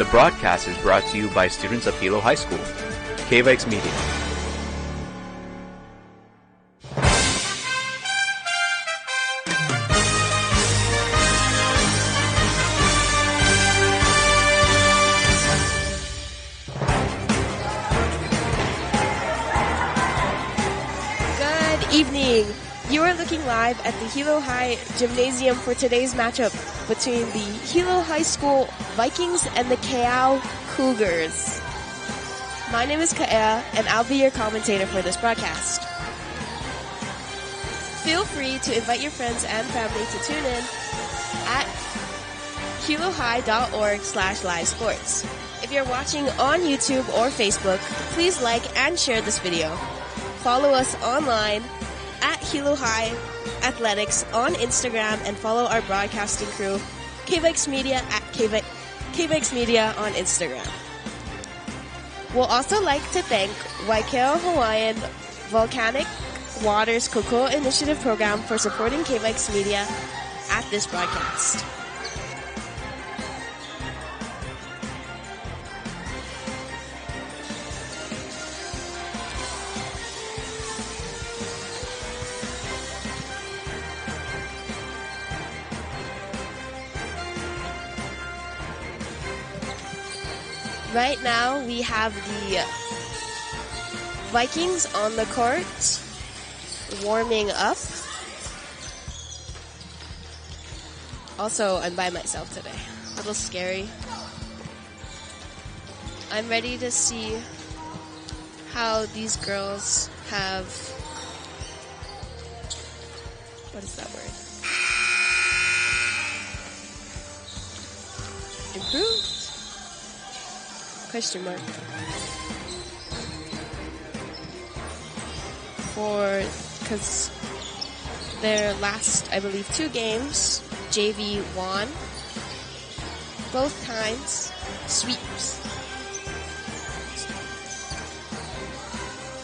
The broadcast is brought to you by students of Hilo High School, KVIKS Media. Good evening. You are looking live at the Hilo High Gymnasium for today's matchup between the Hilo High School Vikings and the Keaau Cougars. My name is Keaau, and I'll be your commentator for this broadcast. Feel free to invite your friends and family to tune in at hilohigh.org/livesports. If you're watching on YouTube or Facebook, please like and share this video. Follow us online at Hilo High Athletics on Instagram, and follow our broadcasting crew, KVIKS Media at KVIKS Media on Instagram. We'll also like to thank Waikeo Hawaiian Volcanic Waters Cocoa Initiative Program for supporting KVIKS Media at this broadcast. Right now, we have the Vikings on the court, warming up. Also, I'm by myself today. A little scary. I'm ready to see how these girls have... What is that word? Improved? Question mark. Because their last, I believe, 2 games, JV won. Both times, sweeps.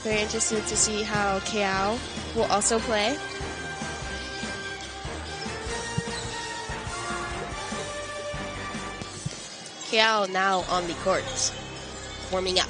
Very interested to see how Keaau will also play. Keaau now on the court, warming up.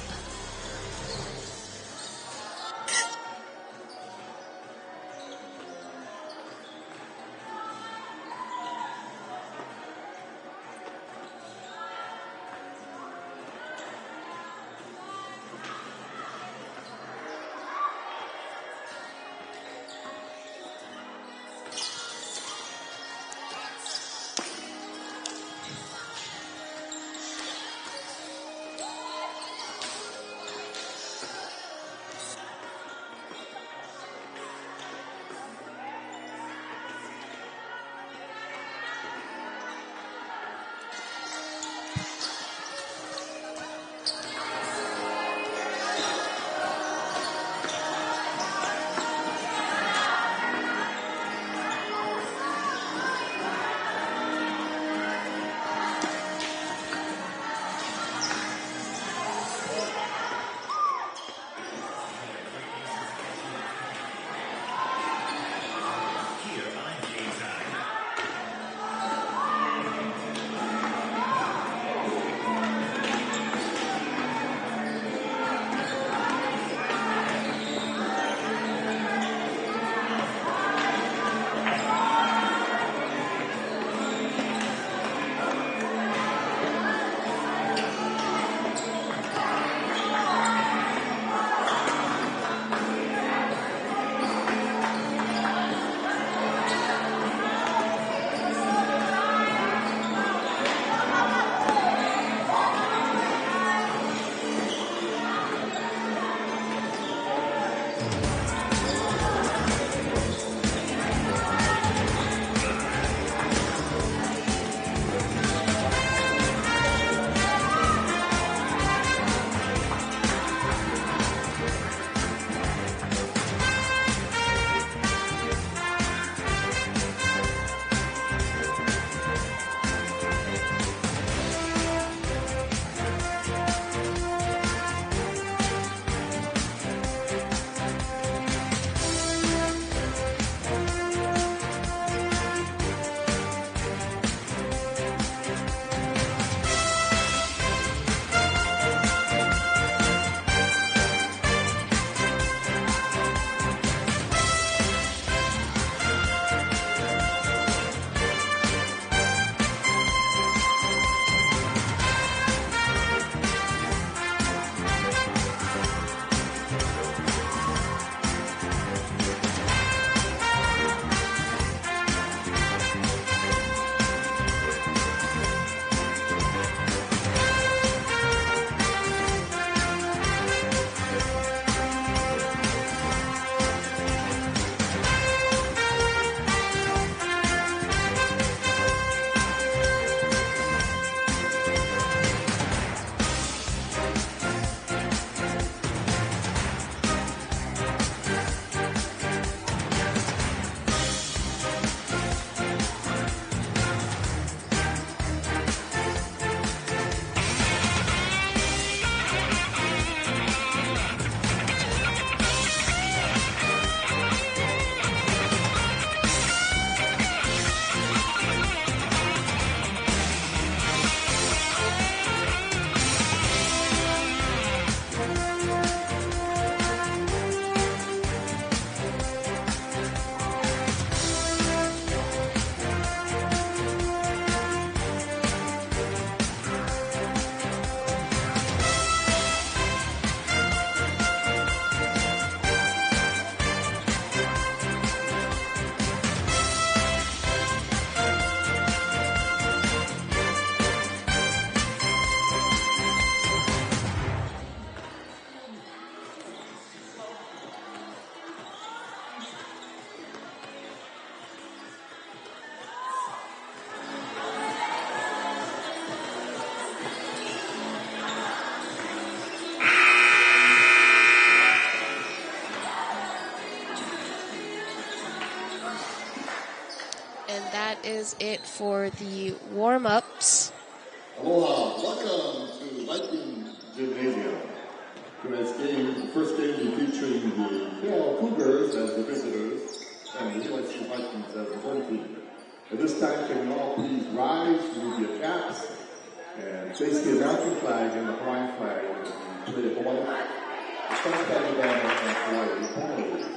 that is it for the warm-ups. Aloha, welcome to Vikings Gymnasium. Tonight's game, the first game, will be featuring the Keaau Cougars as the visitors and the Hilo Vikings as the home team. At this time, can you all please rise, remove your caps, and face the American flag and the Hawaiian flag and play Hawaii. The South Alabama and Hawaii.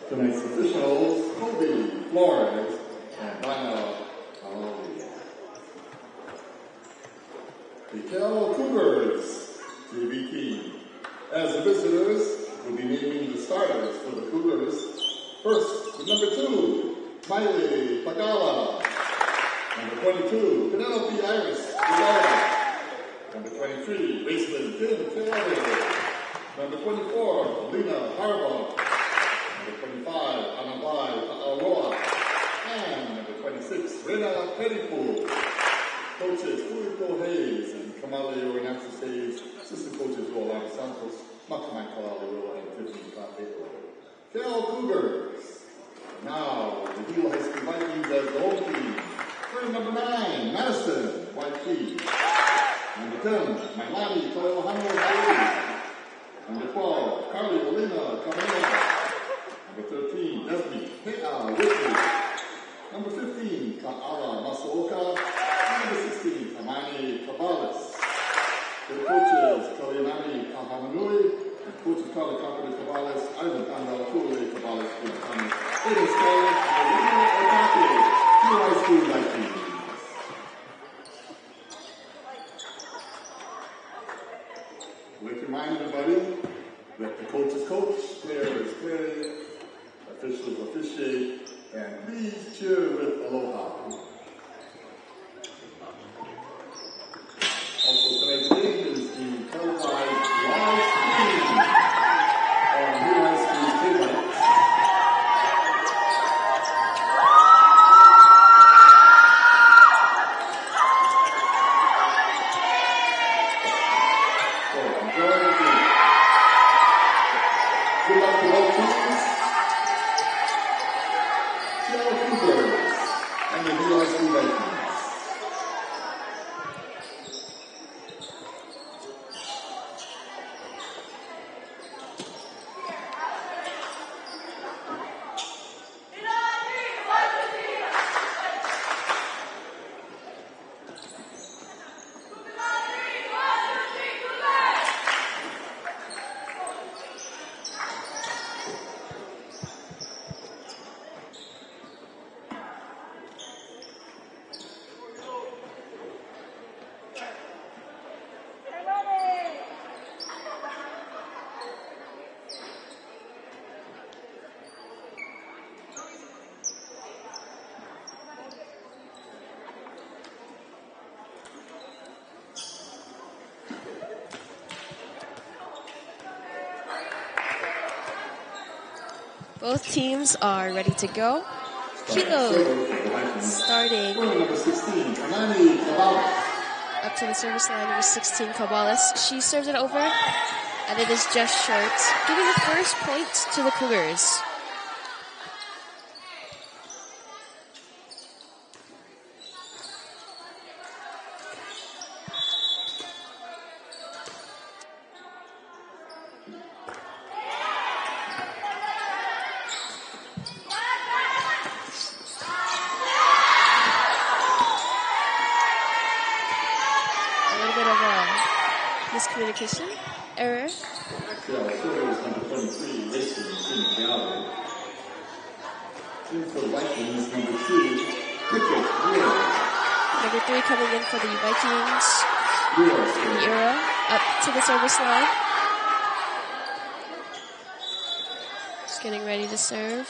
Tonight's officials, Kobe, Flores, and Lionel. The Keaau Cougars, KVIKS. As the visitors, will be naming the starters for the Cougars. First, with number 2, Miley Pagala. Number 22, Penelope Iris Ulara. Number 23, baseman Tim Taylor. Number 24, Lena Harbaugh. Number 25, Anabai Aroa. And number 26, Rena Pettipool. Coaches, Fuyuko Hayes and Kamale Oranatsis Hayes. Assistant coaches, Rolanda Santos, Makamai Kalaliwa, and Tiffany Kapeko. Keaau Cougars. Now, the Hilo High School Vikings as the home team. Turn number 9, Madison, White Key. Number 10, Mailani Toyohano Hayes. Number 12, Carly Olina Kamena. Number 13, Desmi Keaau Whitley. Number 15, Ka'ala Masuoka. Number 16, Amani Cabales. The coaches, Kalianani Kahamanui. And coaches, Kali Kapari Cabales, Ivan Kandala Cabales, and Thomas Aiden Scarlett, and Lina Otake, High School Vikings. I'd like to remind everybody that the coaches coach, players play, officials officiate, and please cheer with aloha. Also, tonight's game is being televised live stream on Hilo High School's KVIKS. Cougars and the Varsity Vikings. Both teams are ready to go. Hilo starting Number 16, Alani Cabal. up to the service line, number 16, Cabalas. She serves it over, and it is just short, giving the first point to the Cougars. Miscommunication error. Keaau Cougars number 23, racing team Keaau. Team for the Vikings number 2, Cricket Hilo. Number 3 coming in for the Vikings. Hilo up to the service line. Just getting ready to serve.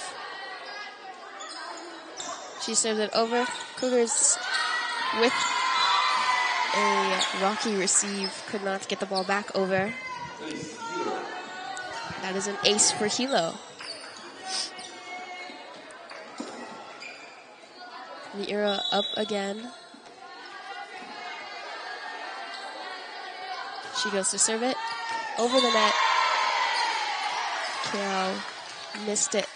She serves it over. Cougars with a rocky receive, could not get the ball back over. That is an ace for Hilo. The era up again. She goes to serve it over the net. Keaau missed it.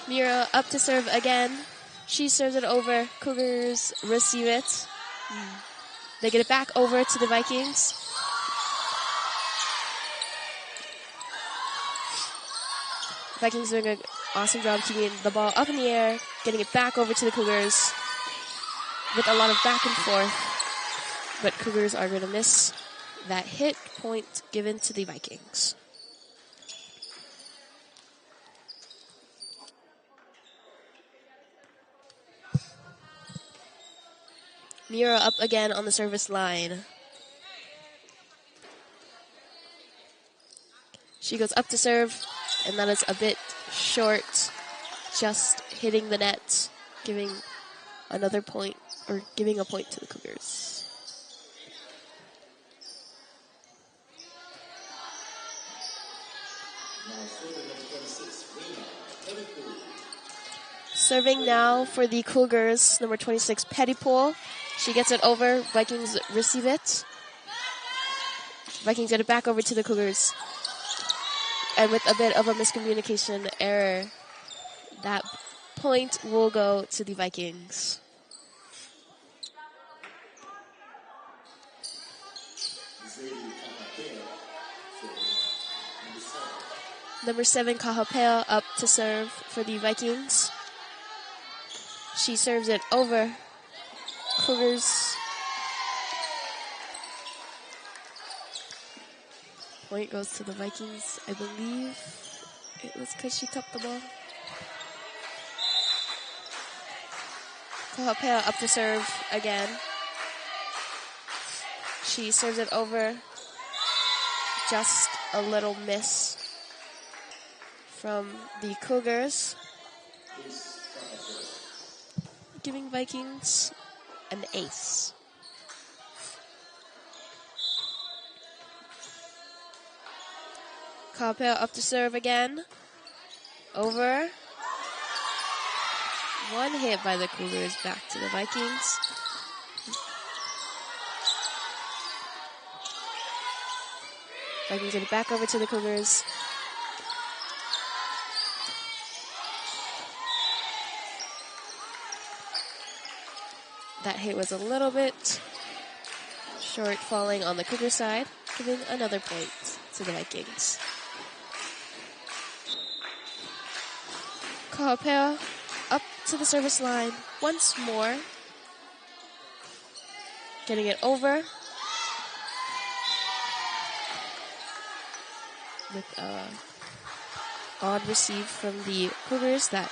Mira up to serve again. She serves it over. Cougars receive it. They get it back over to the Vikings. Vikings doing an awesome job keeping the ball up in the air, getting it back over to the Cougars with a lot of back and forth. But Cougars are going to miss that hit point given to the Vikings. Mira up again on the service line. She goes up to serve, and that is a bit short, just hitting the net, giving another point, or giving a point to the Cougars. Serving now for the Cougars, number 26, Pettypool. She gets it over. Vikings receive it. Vikings get it back over to the Cougars. And with a bit of a miscommunication error, that point will go to the Vikings. Number 7, Kahapea up to serve for the Vikings. She serves it over. Cougars. Point goes to the Vikings. I believe it was because she cupped the ball. Kahapea up to serve again. She serves it over. Just a little miss from the Cougars, giving Vikings an ace. Kahapea up to serve again. Over. One hit by the Cougars, back to the Vikings. Vikings get it back over to the Cougars. That hit was a little bit short, falling on the Cougar side, giving another point to the Vikings. Keaau up to the service line once more. Getting it over. With a odd receive from the Cougars. That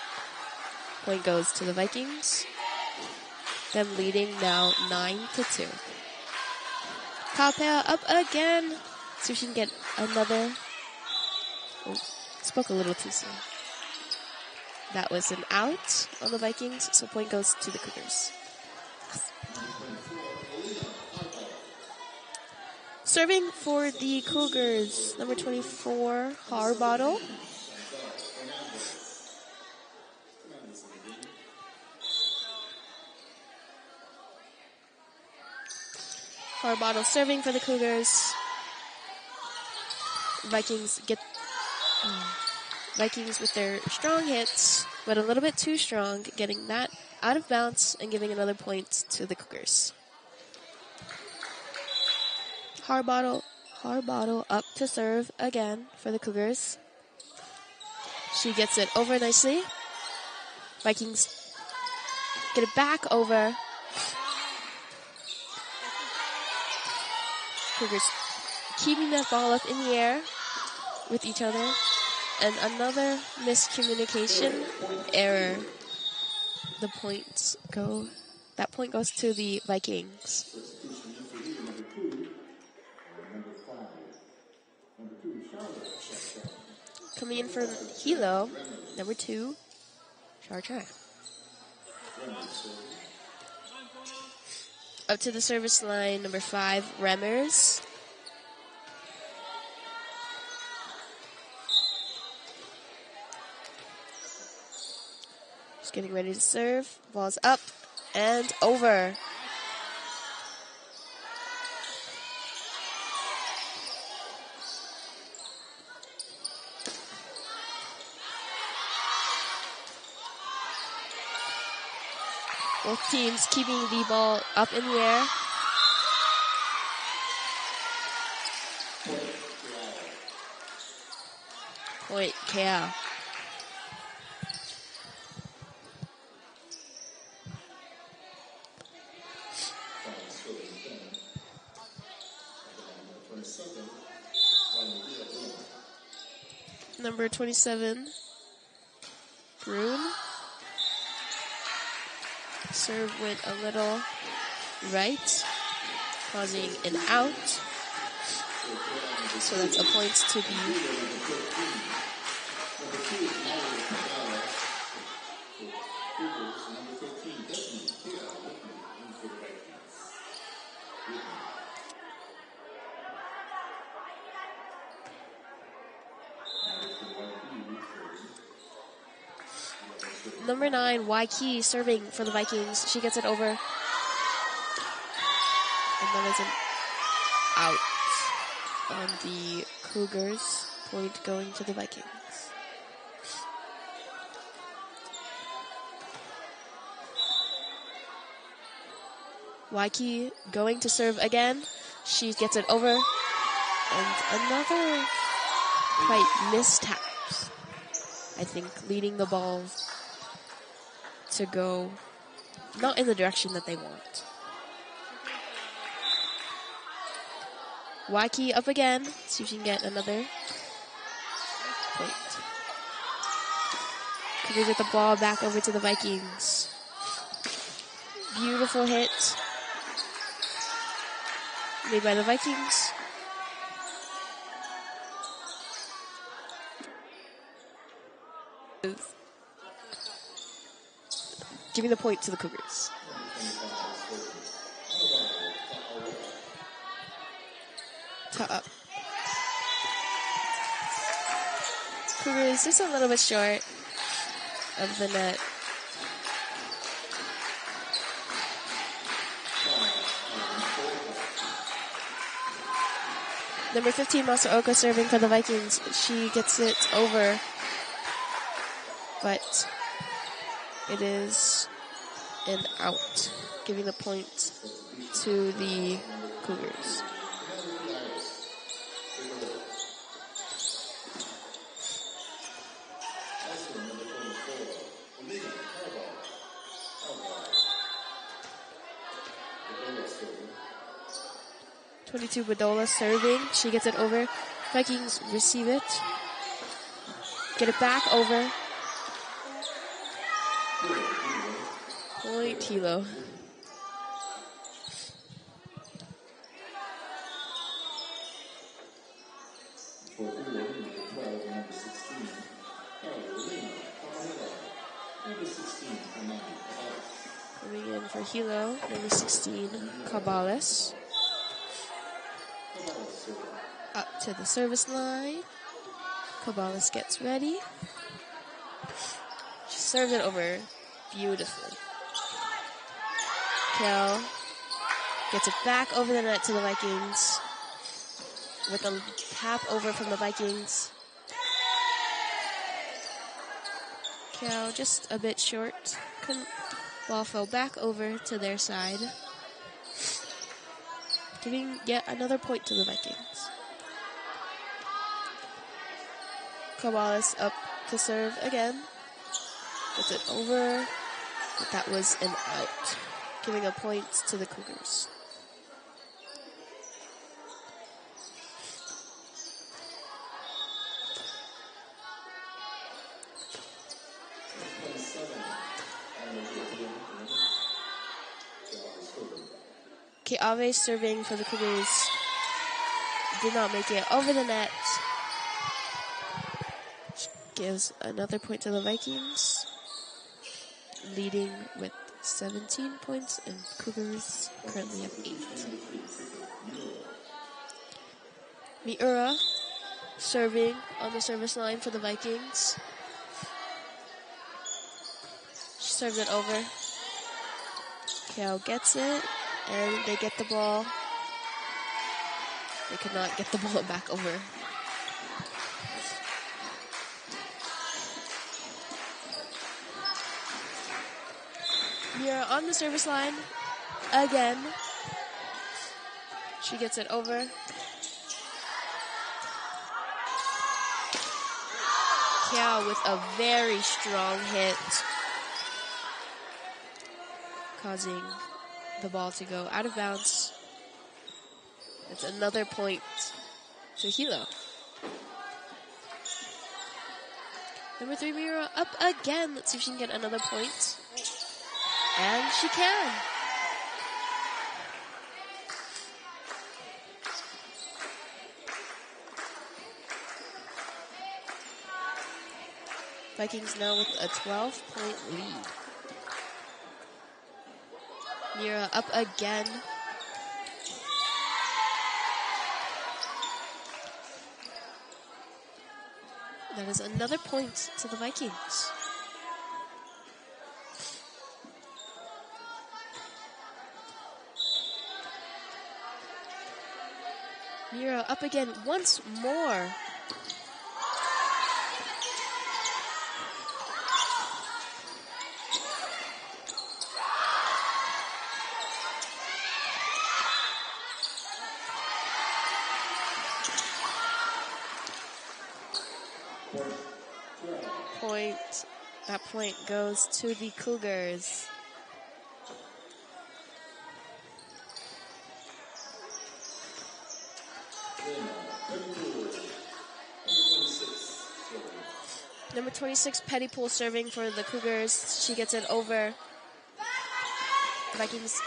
point goes to the Vikings. Them leading now 9-2. Keaau up again. See if she can get another. Oh, spoke a little too soon. That was an out on the Vikings, so point goes to the Cougars. Serving for the Cougars, number 24, Harbottle. Harbottle serving for the Cougars. Vikings with their strong hits, but a little bit too strong, getting that out of bounds and giving another point to the Cougars. Harbottle up to serve again for the Cougars. She gets it over nicely. Vikings get it back over. Cougars keeping that ball up in the air with each other. And another miscommunication error. That point goes to the Vikings. Coming in from Hilo, number 2, Chartra. Up to the service line, number 5, Remmers. Just getting ready to serve. Ball's up and over. Both teams keeping the ball up in the air. Point, Keaau. Number 27, Brune. Serve went a little right, causing an out. So that's a point to the number 9, Keaau, serving for the Vikings. She gets it over. And that is an out on the Cougars. Point going to the Vikings. Keaau going to serve again. She gets it over. And another quite mistap. I think leading the ball to go not in the direction that they want. Keaau up again. See if she can get another point. Cougars get the ball back over to the Vikings. Beautiful hit made by the Vikings. Giving the point to the Cougars. Up. Cougars just a little bit short of the net. Number 15, Masaoka, serving for the Vikings. She gets it over, but it is an out, giving the point to the Cougars. Badola serving. She gets it over. Vikings receive it. Get it back over. Point Hilo. Coming in for Hilo, number 16, Cabales. Up to the service line. Cabales gets ready. She serves it over beautifully. Keaau gets it back over the net to the Vikings with a tap over from the Vikings. Keaau just a bit short. Ball fell back over to their side, giving yet another point to the Vikings. Cabales up to serve again. Gets it over, but that was an out, giving a point to the Cougars. Keaau serving for the Cougars. Did not make it over the net. Gives another point to the Vikings, leading with 17 points, and Cougars currently have 8. Miura serving on the service line for the Vikings. She serves it over. Keaau gets it, and they get the ball. They could not get the ball back over. Miura on the service line again. She gets it over. Keaau with a very strong hit, causing the ball to go out of bounds. It's another point to Hilo. Number 3, Miura up again. Let's see if she can get another point. And she can. Vikings now with a 12-point lead. Miura up again. That is another point to the Vikings. Miura up again once more. That point goes to the Cougars. Number 26, Pettypool serving for the Cougars. She gets it over. Vikings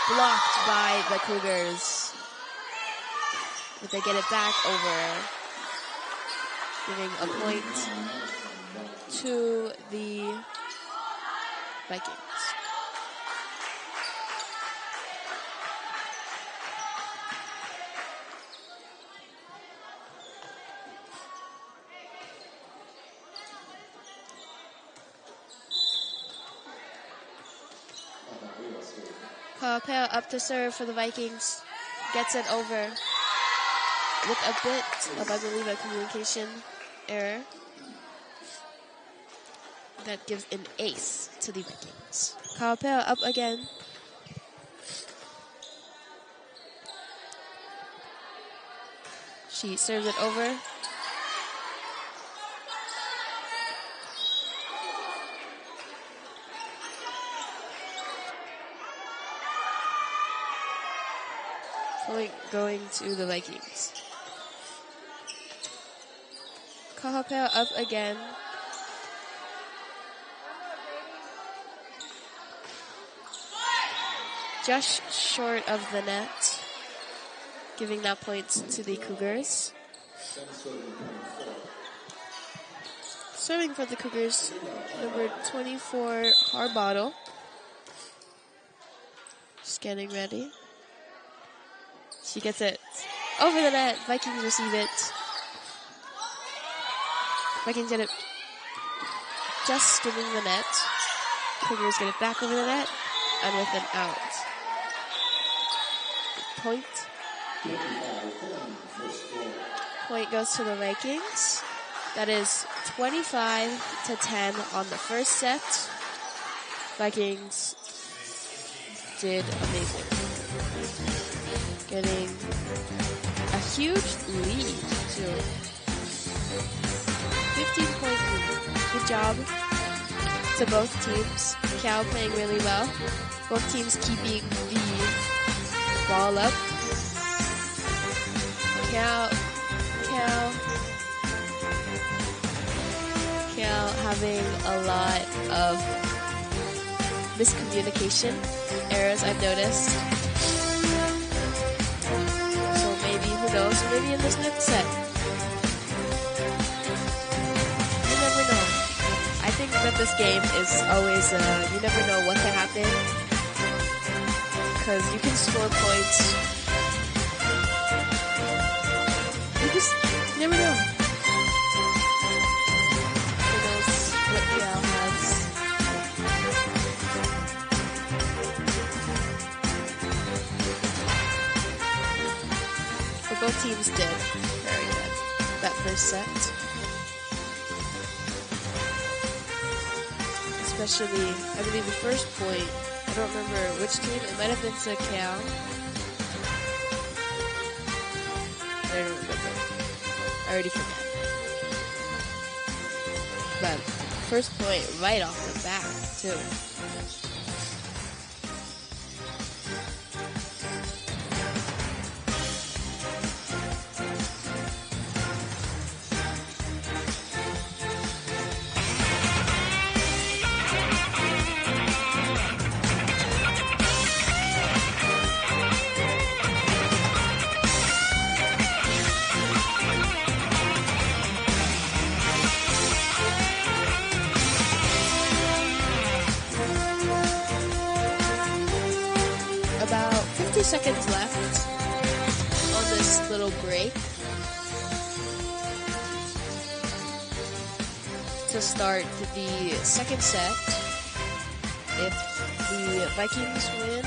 blocked by the Cougars. But they get it back over, giving a point to the Vikings. Keaau up to serve for the Vikings. Gets it over. with a bit of, I believe, a communication error that gives an ace to the Vikings. Keaau up again. She serves it over. Point going to the Vikings. Keaau up again. Just short of the net. Giving that point to the Cougars. Serving for the Cougars, number 24, Harbottle. Just getting ready. She gets it over the net. Vikings receive it. Vikings get it just skimming the net. Cougars get it back over the net and with an out. Point. Point goes to the Vikings. That is 25-10 on the first set. Vikings did amazing. Getting a huge lead, too. 15-point lead. Good job to both teams. Keaau playing really well. Both teams keeping the ball up. Keaau having a lot of miscommunication errors, I've noticed. So maybe, who knows, maybe in this next set. You never know. I think that this game is always, you never know what can happen. Because you can score points. You just never know. Who knows what Keaau has. But both teams did very good that first set. Especially, I believe the first point, I don't remember which team, it might have been to Keaau. I don't remember. I already forgot. But first point right off the bat, too. About 50 seconds left on this little break to start the second set. If the Vikings win,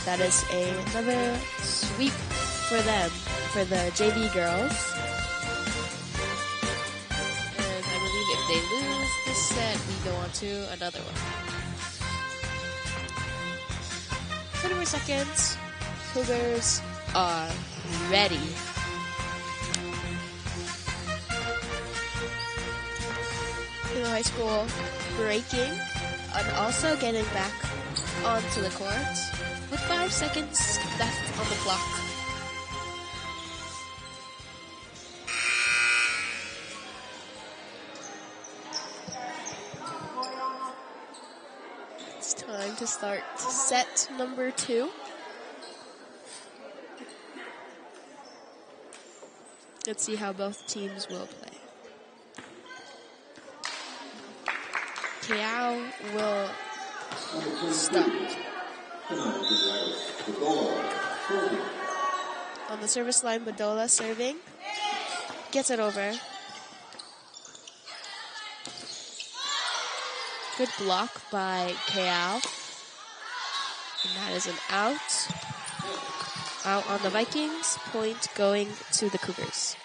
that is another sweep for them, for the JV girls. And I believe if they lose this set, we go on to another one. 20 more seconds. Cougars are ready. Hilo High School breaking and also getting back onto the court with 5 seconds left on the clock. It's time to start set number 2. Let's see how both teams will play. Keaau will start. On the service line, Badola serving. Gets it over. Good block by Keaau. And that is an out. out on the Vikings. Point going to the Cougars.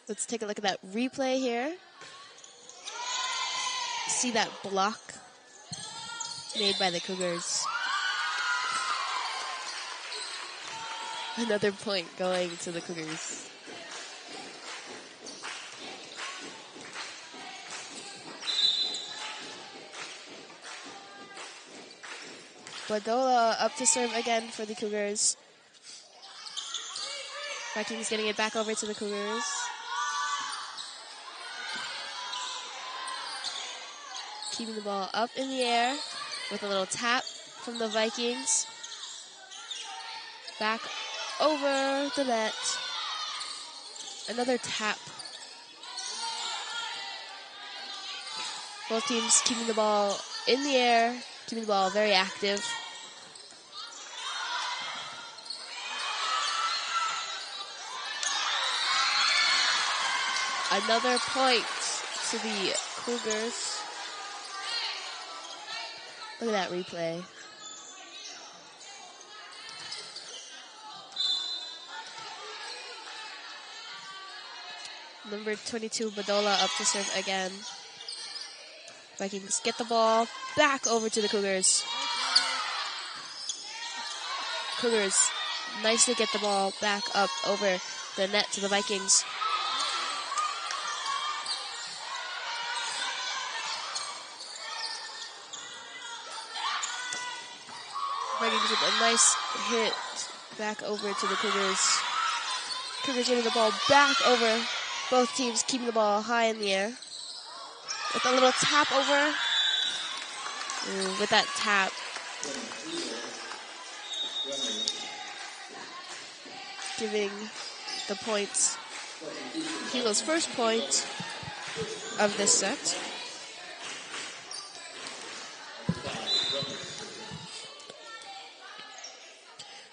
Let's take a look at that replay here. See that block made by the Cougars. Another point going to the Cougars. Badola up to serve again for the Cougars. Vikings getting it back over to the Cougars. Keeping the ball up in the air with a little tap from the Vikings. Back over the net. Another tap. Both teams keeping the ball in the air, keeping the ball very active. Another point to the Cougars. Look at that replay. Number 22, Badola up to serve again. Vikings get the ball back over to the Cougars. Cougars nicely get the ball back up over the net to the Vikings. Vikings with a nice hit back over to the Cougars. Cougars getting the ball back over. Both teams keeping the ball high in the air. With a little tap over. With that tap. Giving the points. Hilo's first point of this set.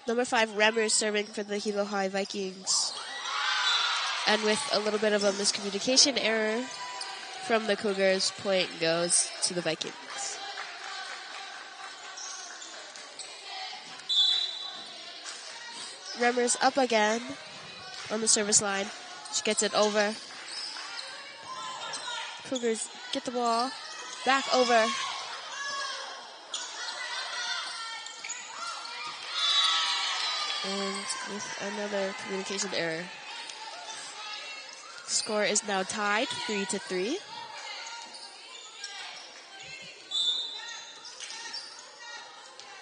Number 5, Remmer serving for the Hilo High Vikings. And with a little bit of a miscommunication error from the Cougars, point goes to the Vikings. Remmer's up again on the service line. She gets it over. Cougars get the ball back over. And with another communication error. Score is now tied 3-3.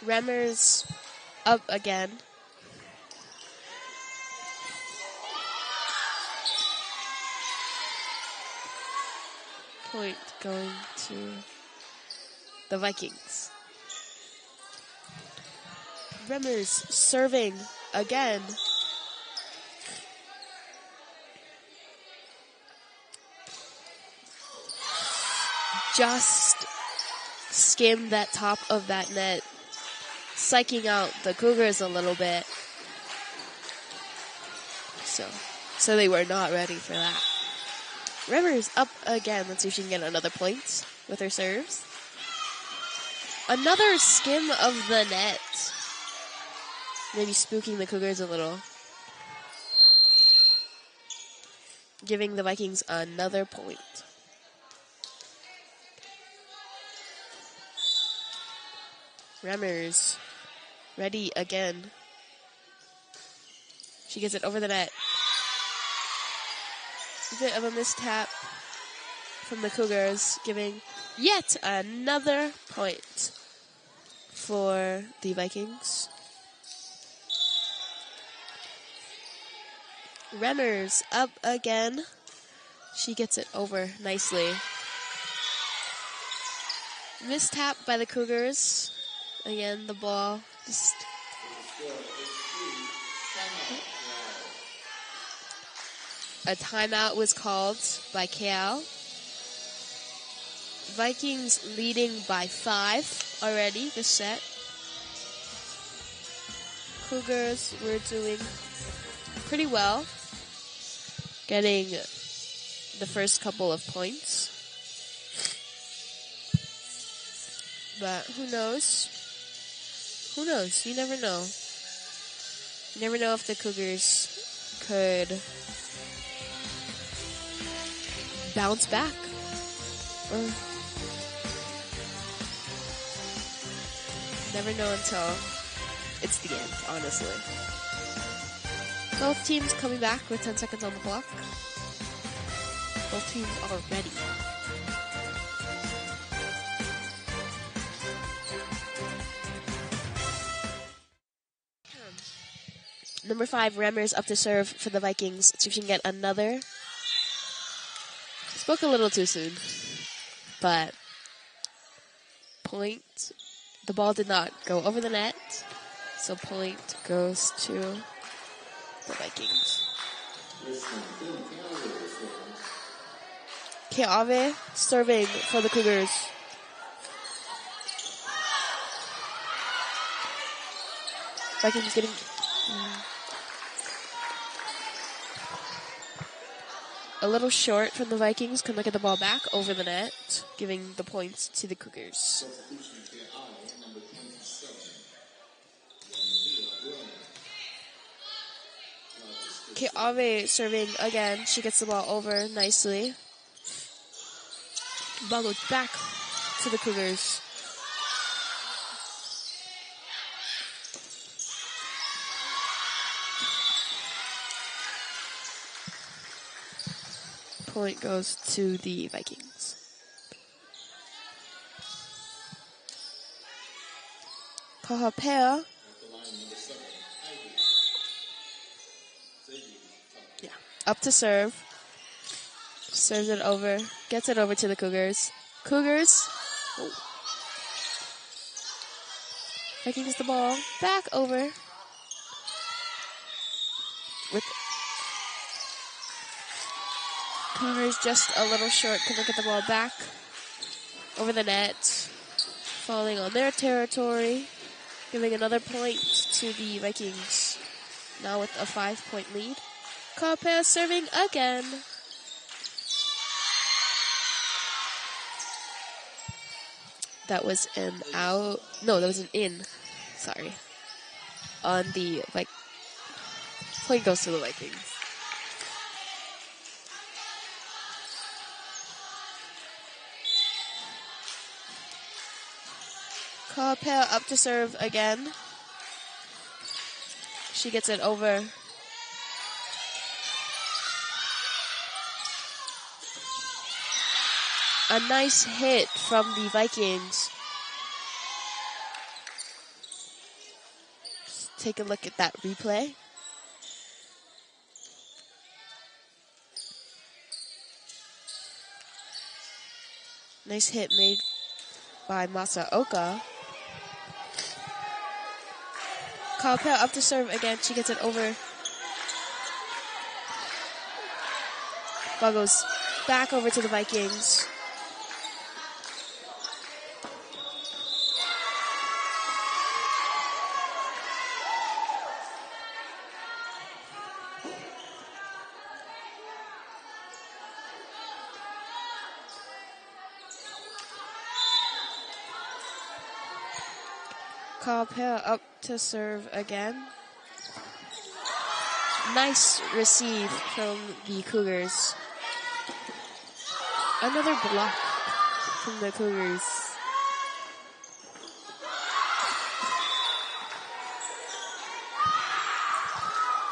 Remmer's up again. Point going to the Vikings. Remmer's serving again. Just skimmed that top of that net, psyching out the Cougars a little bit. So they were not ready for that. Remmer's up again. Let's see if she can get another point with her serves. Another skim of the net. Maybe spooking the Cougars a little. Giving the Vikings another point. Remmer's ready again. She gets it over the net. A bit of a mistap from the Cougars, giving yet another point for the Vikings. Remmer's up again. She gets it over nicely. Mistap by the Cougars. Again, the ball just... A timeout was called by Keaau. Vikings leading by 5 already this set. Cougars were doing pretty well, getting the first couple of points. But who knows? who knows? You never know. You never know if the Cougars could bounce back. Or never know until it's the end, honestly. Both teams coming back with 10 seconds on the clock. Both teams are ready. Number 5, Rammers up to serve for the Vikings. See if she can get another. Spoke a little too soon, but point. The ball did not go over the net, so point goes to the Vikings. Keaau serving for the Cougars. Vikings getting a little short from the Vikings. Couldn't get the ball back over the net, giving the points to the Cougars. Keaau serving again. She gets the ball over nicely. Ball goes back to the Cougars. Point goes to the Vikings. Keaau up to serve. Serves it over. Gets it over to the Cougars. Cougars. Oh. Vikings the ball back over. With Cougars just a little short. Couldn't get the ball back over the net. Falling on their territory. Giving another point to the Vikings. Now with a 5-point lead. Keaau serving again. That was an out. No, that was an in. Sorry. On the point goes to the Vikings. Keaau up to serve again. She gets it over. A nice hit from the Vikings. Let's take a look at that replay. Nice hit made by Masaoka. Keaau up to serve again. She gets it over. Ball goes back over to the Vikings. Keaau up to serve again. Nice receive from the Cougars. Another block from the Cougars.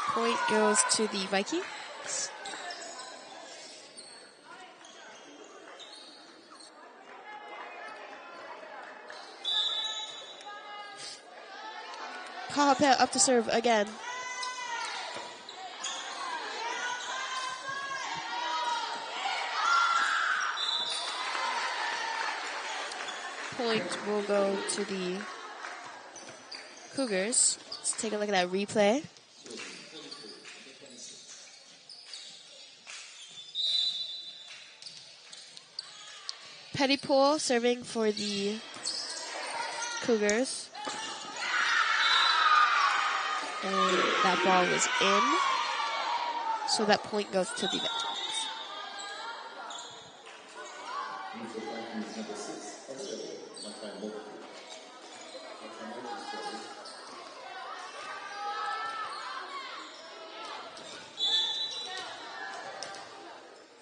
Point goes to the Vikings. Keaau up to serve again. Point will go to the Cougars. Let's take a look at that replay. Pettypool serving for the Cougars. And that ball was in. So that point goes to the Vikings.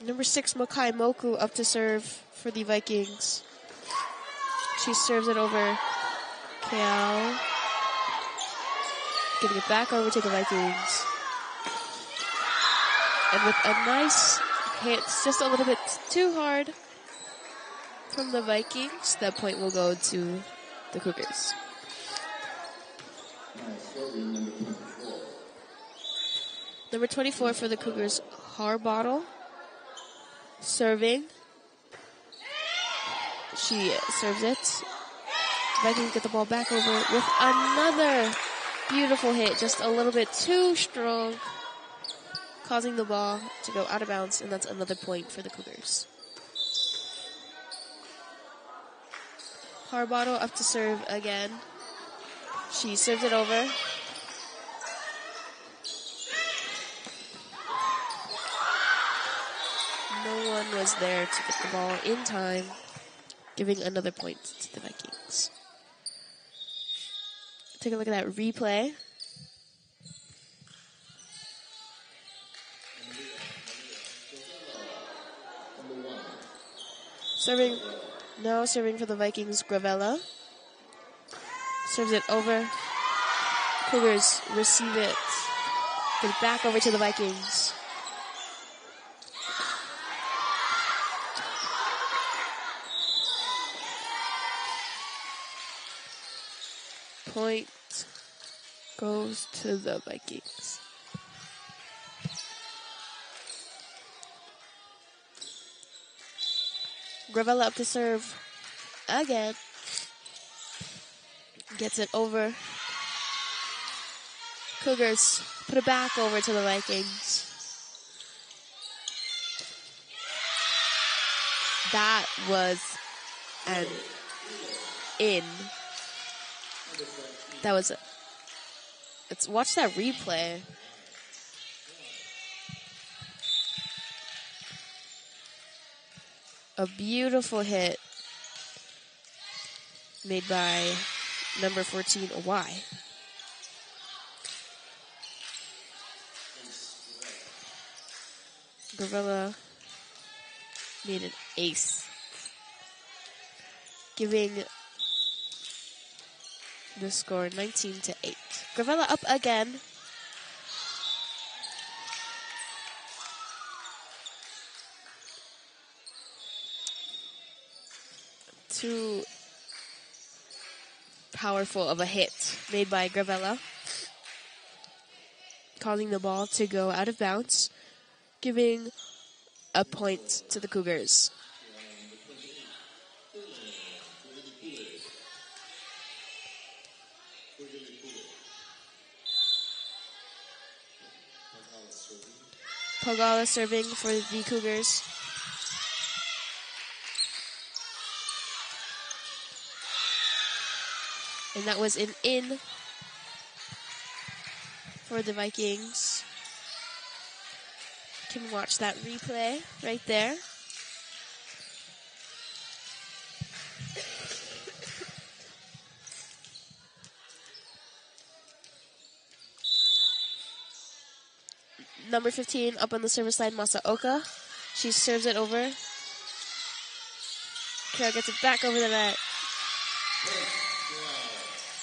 Number 6, Makai Moku up to serve for the Vikings. She serves it over Keaau. Giving it back over to the Vikings. And with a nice hit, just a little bit too hard from the Vikings, that point will go to the Cougars. Number 24 for the Cougars, Harbottle. Serving. She serves it. Vikings get the ball back over with another beautiful hit. Just a little bit too strong, causing the ball to go out of bounds, and that's another point for the Cougars. Harbottle up to serve again. She serves it over. No one was there to get the ball in time, giving another point to the Vikings. Take a look at that replay. Serving for the Vikings, Gravella. Serves it over. Cougars receive it. Get it back over to the Vikings. Point goes to the Vikings. Gravella up to serve again. Gets it over. Cougars put it back over to the Vikings. That was an in. That was it. Watch that replay. A beautiful hit made by number 14, Y. Gravella made an ace, giving the score 19-8. Gravella up again. Too powerful of a hit made by Gravella, causing the ball to go out of bounds, giving a point to the Cougars. Pogala serving for the Cougars. And that was an in for the Vikings. You can watch that replay right there. Number 15 up on the service line, Masaoka. She serves it over. Keaau gets it back over the net.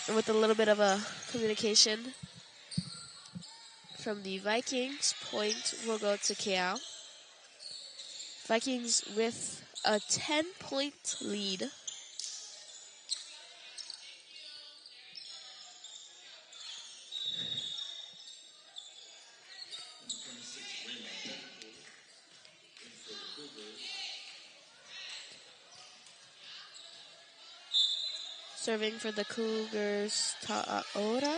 And with a little bit of a communication from the Vikings, point will go to Keaau. Vikings with a 10-point lead. Serving for the Cougars, Ta'aora.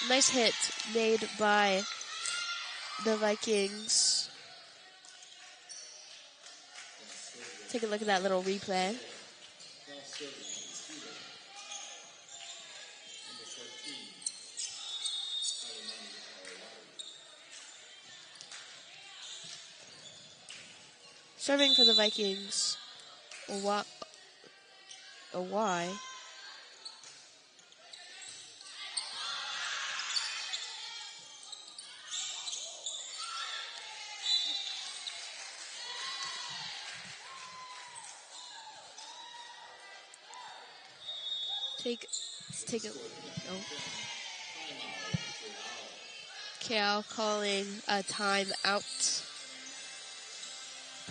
Nice hit made by the Vikings. Take a look at that little replay. Serving for the Vikings, A Y. Let's take a. Oh. Keaau calling a timeout.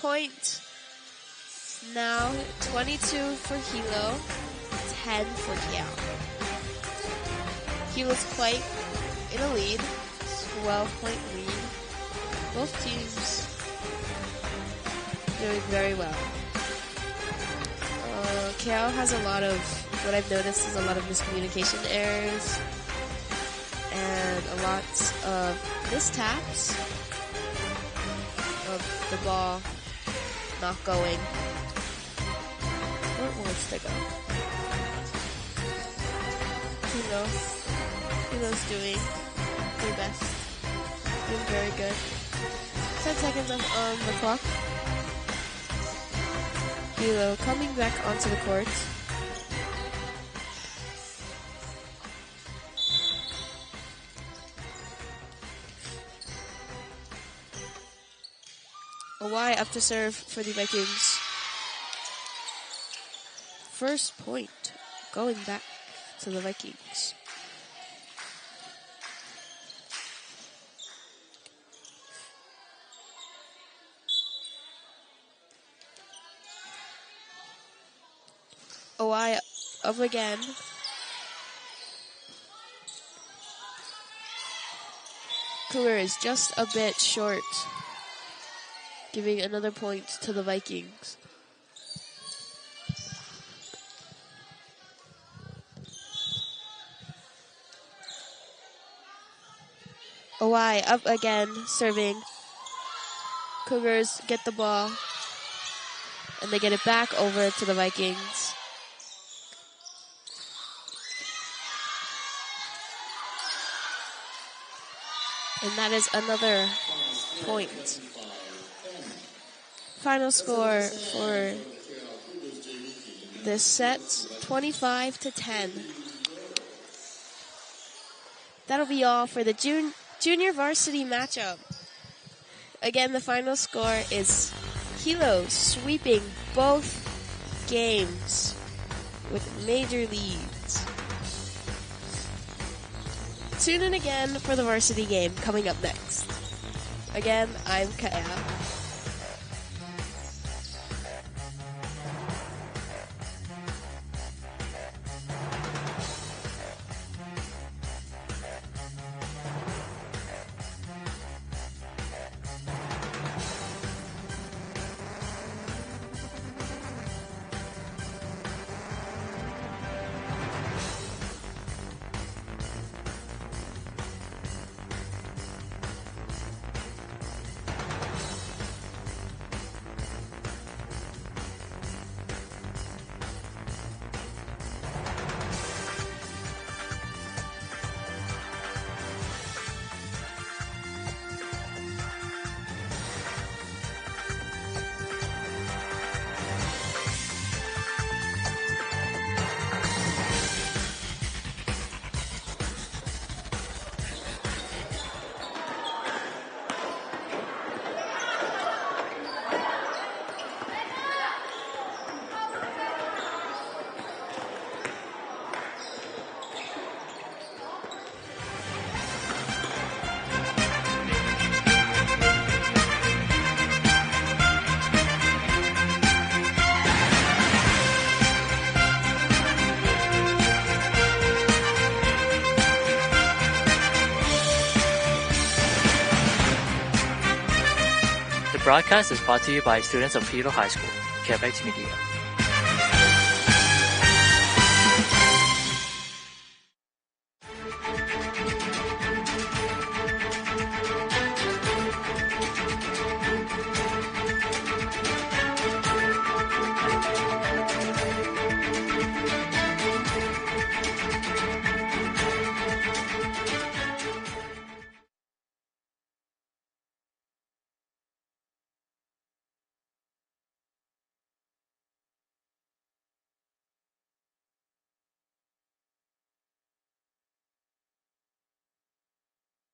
Point. Now 22 for Hilo, 10 for Keaau. Hilo's quite in a lead, 12-point lead. Both teams doing very well. Keaau has a lot of, what I've noticed is a lot of miscommunication errors and a lot of mistaps of the ball not going where it wants to go. Hilo's doing their best. Doing very good. 10 seconds on the clock. Hilo coming back onto the court. A Y up to serve for the Vikings. First point going back to the Vikings. A Y up again. Cougars just a bit short, giving another point to the Vikings. A Y up again, serving. Cougars get the ball, and they get it back over to the Vikings. And that is another point. Final score for this set, 25-10. That'll be all for the junior varsity matchup. Again, the final score is Hilo sweeping both games with major leads. Tune in again for the varsity game coming up next. Again, I'm Keaau. The broadcast is brought to you by students of Hilo High School, KVIKS Media.